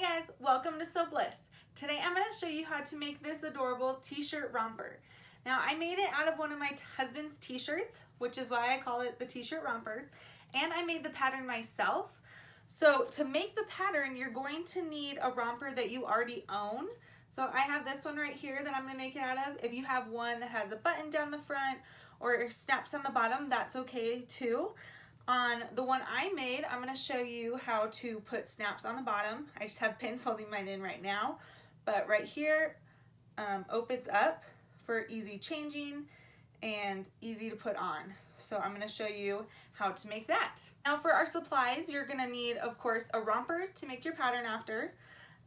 Hey guys, welcome to Sew Bliss. Today I'm going to show you how to make this adorable t-shirt romper. Now I made it out of one of my husband's t-shirts, which is why I call it the t-shirt romper, and I made the pattern myself. So to make the pattern, you're going to need a romper that you already own. So I have this one right here that I'm going to make it out of. If you have one that has a button down the front or snaps on the bottom, that's okay too. On the one I made, I'm going to show you how to put snaps on the bottom. I just have pins holding mine in right now, but right here opens up for easy changing and easy to put on. So I'm going to show you how to make that. Now for our supplies, you're going to need, of course, a romper to make your pattern after,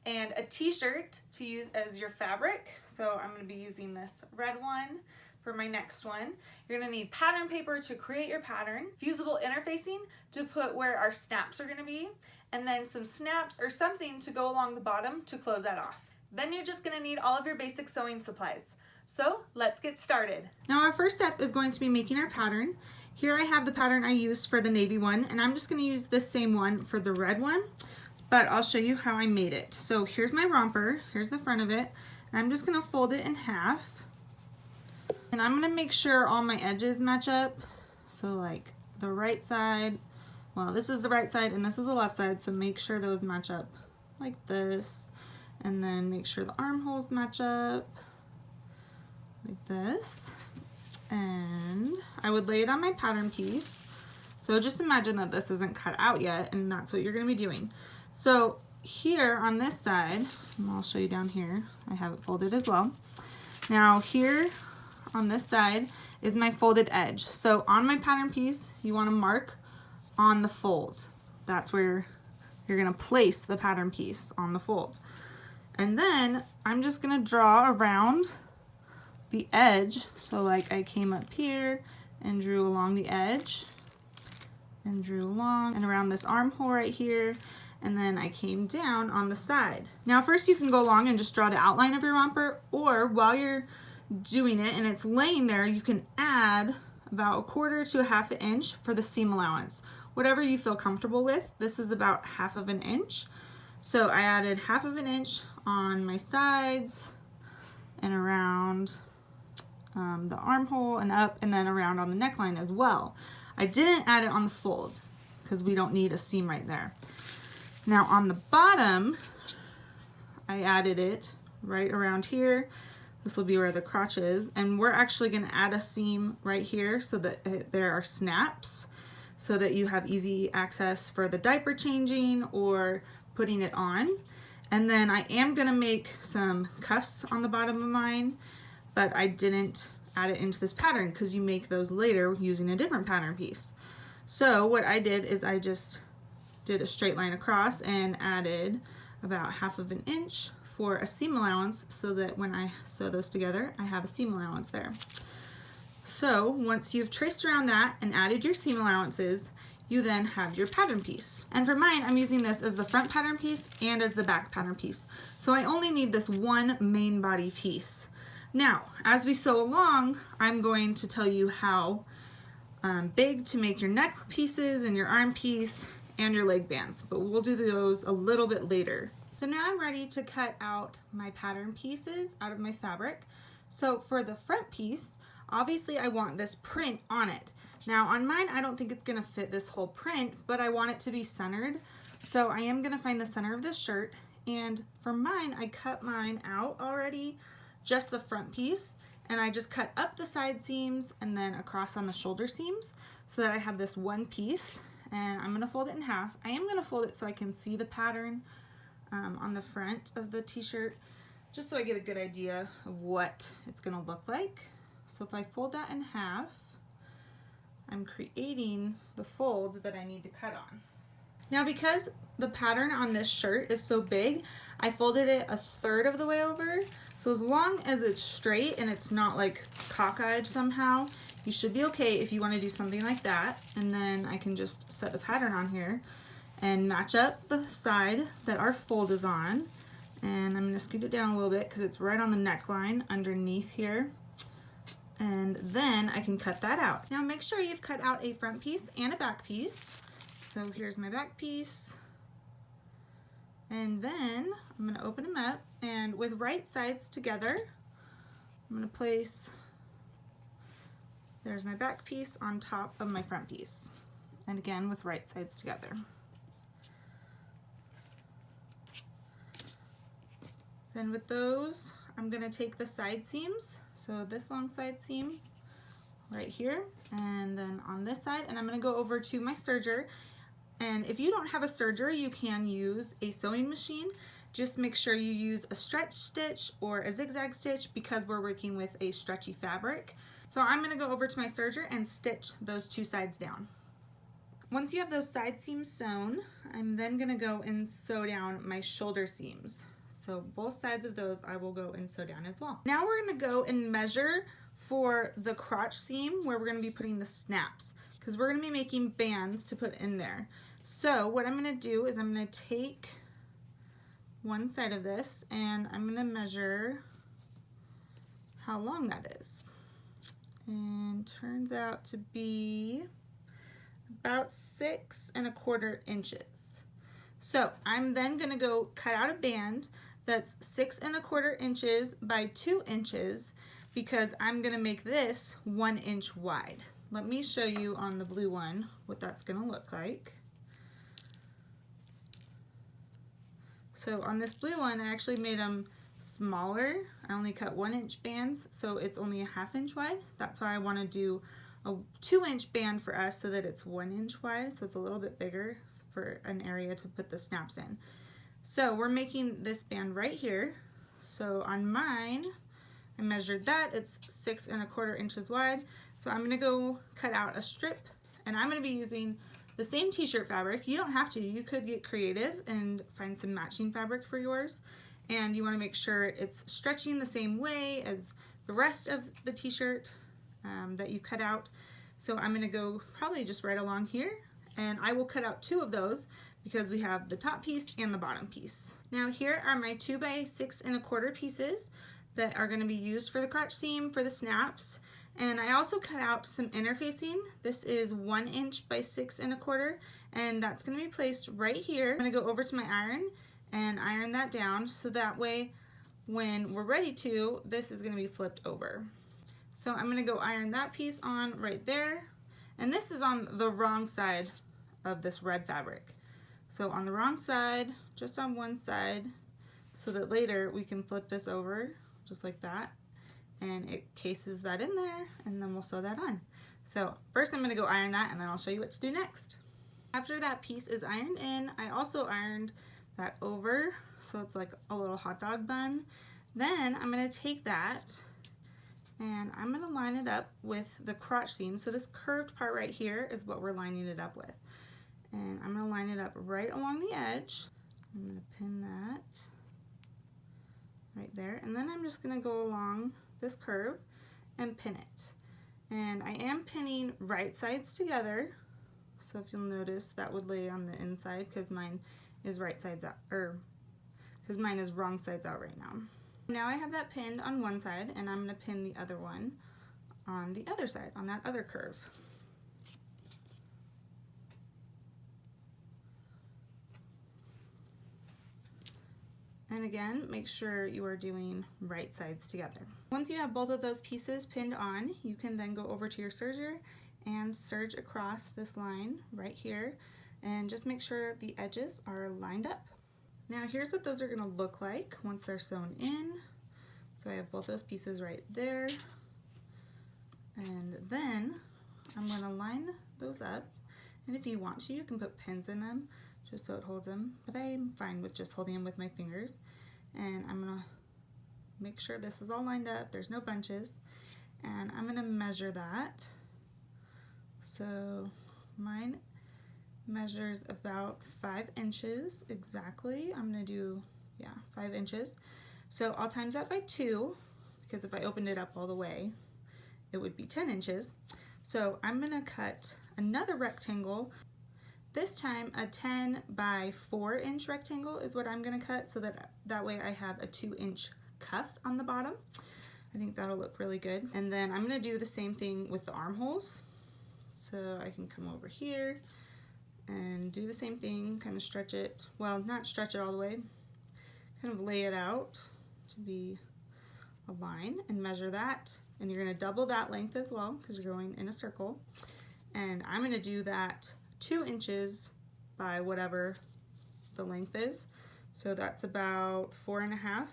and a t-shirt to use as your fabric. So I'm going to be using this red one for my next one. You're going to need pattern paper to create your pattern, fusible interfacing to put where our snaps are going to be, and then some snaps or something to go along the bottom to close that off. Then you're just going to need all of your basic sewing supplies. So let's get started. Now our first step is going to be making our pattern. Here I have the pattern I used for the navy one, and I'm just going to use this same one for the red one, but I'll show you how I made it. So here's my romper, here's the front of it, and I'm just going to fold it in half. And I'm going to make sure all my edges match up. So like the right side, well, this is the right side and this is the left side, so make sure those match up like this. And then make sure the armholes match up like this. And I would lay it on my pattern piece. So just imagine that this isn't cut out yet, and that's what you're going to be doing. So here on this side, and I'll show you down here, I have it folded as well. Now here on this side is my folded edge. So on my pattern piece, you want to mark on the fold. That's where you're going to place the pattern piece, on the fold. And then I'm just going to draw around the edge. So like I came up here and drew along the edge and drew along and around this armhole right here, and then I came down on the side. Now first you can go along and just draw the outline of your romper, or while you're doing it and it's laying there, you can add about 1/4 to 1/2 inch for the seam allowance, whatever you feel comfortable with. This is about 1/2 inch, so I added 1/2 inch on my sides and around the armhole and up, and then around on the neckline as well. I didn't add it on the fold because we don't need a seam right there. Now on the bottom, I added it right around here. This will be where the crotch is, and we're actually going to add a seam right here so that there are snaps, so that you have easy access for the diaper changing or putting it on. And then I am going to make some cuffs on the bottom of mine, but I didn't add it into this pattern because you make those later using a different pattern piece. So what I did is I just did a straight line across and added about 1/2 inch for a seam allowance, so that when I sew those together, I have a seam allowance there. So once you've traced around that and added your seam allowances, you then have your pattern piece. And for mine, I'm using this as the front pattern piece and as the back pattern piece. So I only need this one main body piece. Now, as we sew along, I'm going to tell you how big to make your neck pieces and your arm piece and your leg bands, but we'll do those a little bit later. So now I'm ready to cut out my pattern pieces out of my fabric. So for the front piece, obviously I want this print on it. Now on mine, I don't think it's gonna fit this whole print, but I want it to be centered. So I am gonna find the center of this shirt, and for mine, I cut mine out already, just the front piece, and I just cut up the side seams and then across on the shoulder seams so that I have this one piece, and I'm gonna fold it in half. I am gonna fold it so I can see the pattern on the front of the t-shirt, just so I get a good idea of what it's gonna look like. So if I fold that in half, I'm creating the fold that I need to cut on. Now because the pattern on this shirt is so big, I folded it 1/3 of the way over. So as long as it's straight and it's not like cockeyed somehow, you should be okay if you want to do something like that. And then I can just set the pattern on here and match up the side that our fold is on. And I'm going to scoot it down a little bit because it's right on the neckline underneath here. And then I can cut that out. Now make sure you've cut out a front piece and a back piece. So here's my back piece, And then I'm going to open them up, and with right sides together, I'm going to place, there's my back piece on top of my front piece. And again, with right sides together. Then with those, I'm going to take the side seams, so this long side seam right here, and then on this side, and I'm going to go over to my serger. And if you don't have a serger, you can use a sewing machine. Just make sure you use a stretch stitch or a zigzag stitch because we're working with a stretchy fabric. So I'm going to go over to my serger and stitch those two sides down. Once you have those side seams sewn, I'm then going to go and sew down my shoulder seams. So both sides of those I will go and sew down as well. Now we're going to go and measure for the crotch seam where we're going to be putting the snaps, because we're going to be making bands to put in there. So what I'm going to do is I'm going to take one side of this and I'm going to measure how long that is. And turns out to be about 6 1/4 inches. So I'm then going to go cut out a band that's 6 1/4 inches by 2 inches because I'm going to make this 1 inch wide. Let me show you on the blue one what that's going to look like. So on this blue one, I actually made them smaller. I only cut 1 inch bands, so it's only a 1/2 inch wide. That's why I want to do a 2 inch band for us so that it's 1 inch wide, so it's a little bit bigger for an area to put the snaps in. So we're making this band right here. So on mine, I measured that, it's 6 1/4 inches wide. So I'm gonna go cut out a strip, and I'm gonna be using the same t-shirt fabric. You don't have to, you could get creative and find some matching fabric for yours. And you wanna make sure it's stretching the same way as the rest of the t-shirt that you cut out. So I'm gonna go probably just right along here, and I will cut out 2 of those because we have the top piece and the bottom piece. Now here are my 2 by 6 1/4 pieces that are gonna be used for the crotch seam, for the snaps. And I also cut out some interfacing. This is 1 inch by 6 1/4, and that's gonna be placed right here. I'm gonna go over to my iron and iron that down so that way when we're ready to, this is gonna be flipped over. So I'm gonna go iron that piece on right there. And this is on the wrong side of this red fabric. So on the wrong side, just on one side, so that later we can flip this over just like that. And it cases that in there, and then we'll sew that on. So first I'm gonna go iron that, and then I'll show you what to do next. After that piece is ironed in, I also ironed that over, so it's like a little hot dog bun. Then I'm gonna take that, and I'm gonna line it up with the crotch seam. So this curved part right here is what we're lining it up with. And I'm gonna line it up right along the edge. I'm gonna pin that right there, and then I'm just gonna go along this curve and pin it. And I am pinning right sides together, so if you'll notice that would lay on the inside because mine is right sides out, or because mine is wrong sides out right now. Now I have that pinned on one side, and I'm going to pin the other one on the other side, on that other curve. And again, make sure you are doing right sides together. Once you have both of those pieces pinned on, you can then go over to your serger and serge across this line right here, and just make sure the edges are lined up. Now here's what those are gonna look like once they're sewn in. So I have both those pieces right there. And then I'm gonna line those up. And if you want to, you can put pins in them just so it holds them, but I'm fine with just holding them with my fingers. And I'm gonna make sure this is all lined up, there's no bunches, and I'm gonna measure that. So mine measures about 5 inches exactly. I'm gonna do, 5 inches. So I'll times that by 2, because if I opened it up all the way, it would be 10 inches. So I'm gonna cut another rectangle. This time a 10 by 4 inch rectangle is what I'm gonna cut, so that way I have a 2 inch cuff on the bottom. I think that'll look really good. And then I'm gonna do the same thing with the armholes. So I can come over here and do the same thing, kind of stretch it, well, not stretch it all the way, kind of lay it out to be a line and measure that. And you're going to double that length as well because you're going in a circle. And I'm going to do that 2 inches by whatever the length is. So that's about 4.5.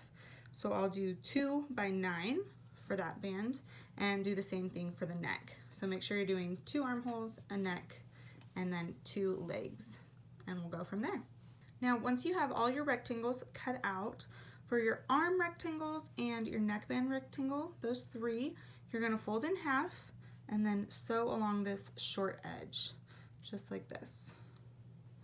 So I'll do 2 by 9 for that band and do the same thing for the neck. So make sure you're doing 2 armholes, a neck, and then 2 legs, and we'll go from there. Now once you have all your rectangles cut out, for your arm rectangles and your neckband rectangle, those 3, you're going to fold in half and then sew along this short edge, just like this.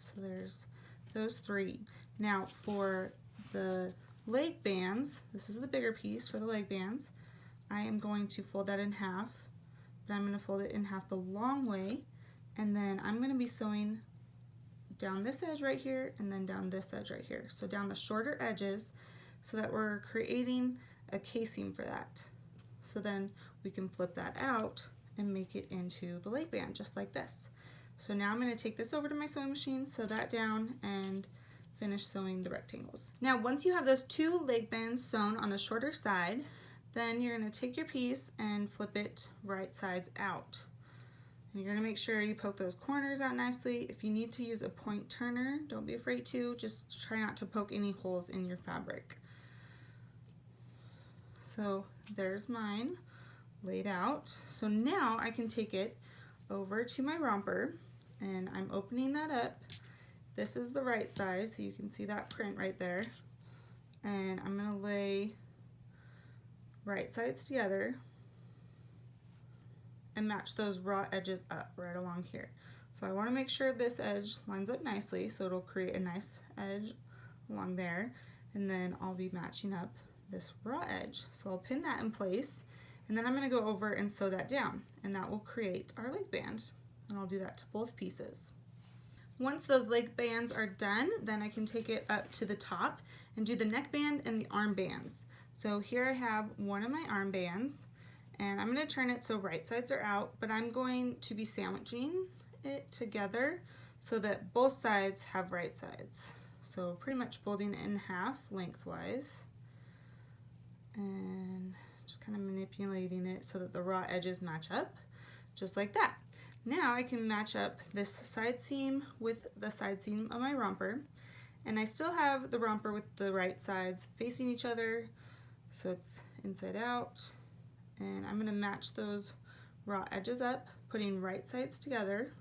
So there's those 3. Now for the leg bands, this is the bigger piece for the leg bands, I am going to fold that in half, but I'm going to fold it in half the long way, and then I'm going to be sewing down this edge right here and then down this edge right here. So down the shorter edges so that we're creating a casing for that. So then we can flip that out and make it into the leg band just like this. So now I'm going to take this over to my sewing machine, sew that down, and finish sewing the rectangles. Now once you have those 2 leg bands sewn on the shorter side, then you're going to take your piece and flip it right sides out. And you're going to make sure you poke those corners out nicely. If you need to use a point turner, don't be afraid to. Just try not to poke any holes in your fabric. So there's mine laid out. So now I can take it over to my romper, and I'm opening that up. This is the right side, so you can see that print right there. And I'm going to lay right sides together and match those raw edges up right along here. So I want to make sure this edge lines up nicely so it'll create a nice edge along there, and then I'll be matching up this raw edge. So I'll pin that in place, and then I'm going to go over and sew that down, and that will create our leg band, and I'll do that to both pieces. Once those leg bands are done, then I can take it up to the top and do the neck band and the arm bands. So here I have one of my arm bands, and I'm going to turn it so right sides are out, but I'm going to be sandwiching it together so that both sides have right sides. So pretty much folding it in half lengthwise and just kind of manipulating it so that the raw edges match up, just like that. Now I can match up this side seam with the side seam of my romper, and I still have the romper with the right sides facing each other, so it's inside out. And I'm going to match those raw edges up, putting right sides together.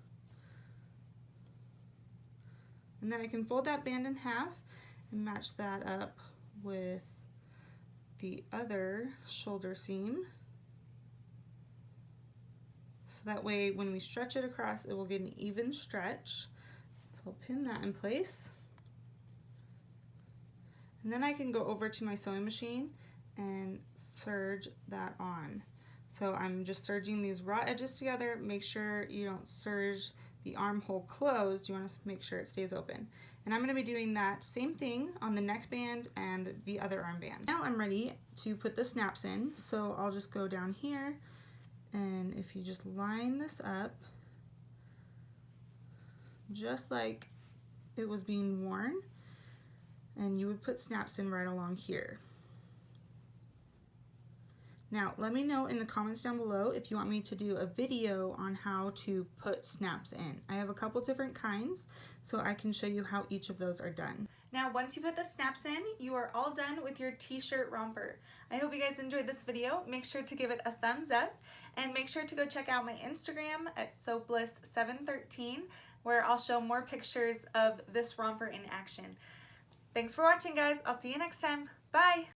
And then I can fold that band in half and match that up with the other shoulder seam. So that way when we stretch it across, it will get an even stretch. So I'll pin that in place. And then I can go over to my sewing machine and serge that on. So I'm just serging these raw edges together. Make sure you don't serge the armhole closed. You want to make sure it stays open. And I'm going to be doing that same thing on the neck band and the other arm band. Now I'm ready to put the snaps in. So I'll just go down here, and if you just line this up just like it was being worn, and you would put snaps in right along here. Now, let me know in the comments down below if you want me to do a video on how to put snaps in. I have a couple different kinds, so I can show you how each of those are done. Now, once you put the snaps in, you are all done with your t-shirt romper. I hope you guys enjoyed this video. Make sure to give it a thumbs up, and make sure to go check out my Instagram at SewBliss713, where I'll show more pictures of this romper in action. Thanks for watching, guys. I'll see you next time. Bye!